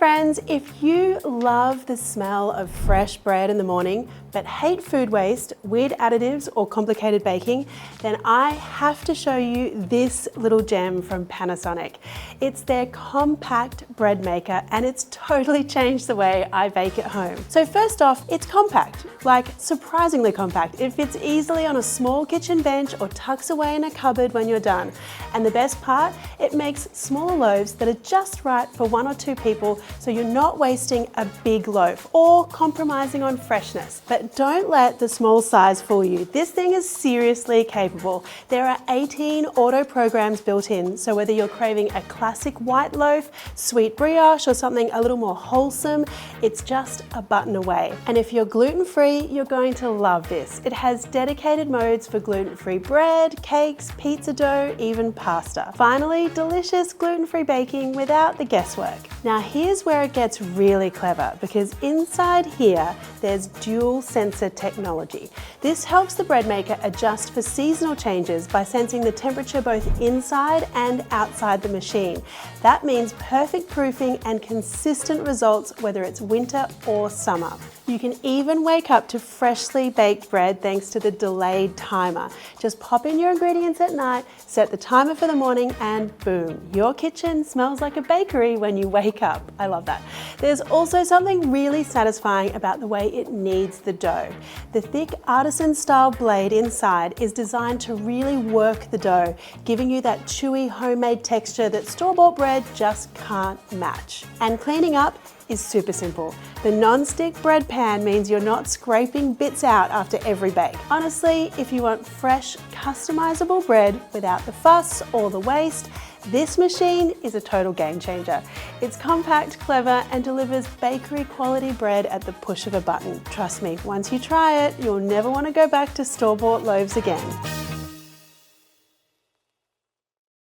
friends, if you love the smell of fresh bread in the morning but hate food waste, weird additives or complicated baking, then I have to show you this little gem from Panasonic. It's their compact bread maker and it's totally changed the way I bake at home. So first off, it's compact, like surprisingly compact. It fits easily on a small kitchen bench or tucks away in a cupboard when you're done. And the best part, it makes smaller loaves that are just right for 1 or 2 people, so you're not wasting a big loaf or compromising on freshness. But don't let the small size fool you. This thing is seriously capable. There are 18 auto programs built in, so whether you're craving a classic white loaf, sweet brioche, or something a little more wholesome, it's just a button away. And if you're gluten-free, you're going to love this. It has dedicated modes for gluten-free bread, cakes, pizza dough, even pasta. Finally, delicious gluten-free baking without the guesswork. Now here's where it gets really clever, because inside here there's dual sensor technology. This helps the bread maker adjust for seasonal changes by sensing the temperature both inside and outside the machine. That means perfect proofing and consistent results whether it's winter or summer. You can even wake up to freshly baked bread thanks to the delayed timer. Just pop in your ingredients at night, set the timer for the morning, and boom, your kitchen smells like a bakery when you wake up. I love that. There's also something really satisfying about the way it kneads the dough. The thick artisan style blade inside is designed to really work the dough, giving you that chewy homemade texture that store-bought bread just can't match. And cleaning up is super simple. The non-stick bread pan means you're not scraping bits out after every bake. Honestly, if you want fresh, customizable bread without the fuss or the waste, this machine is a total game changer. It's compact, clever, and delivers bakery quality bread at the push of a button. Trust me, once you try it, you'll never want to go back to store-bought loaves again.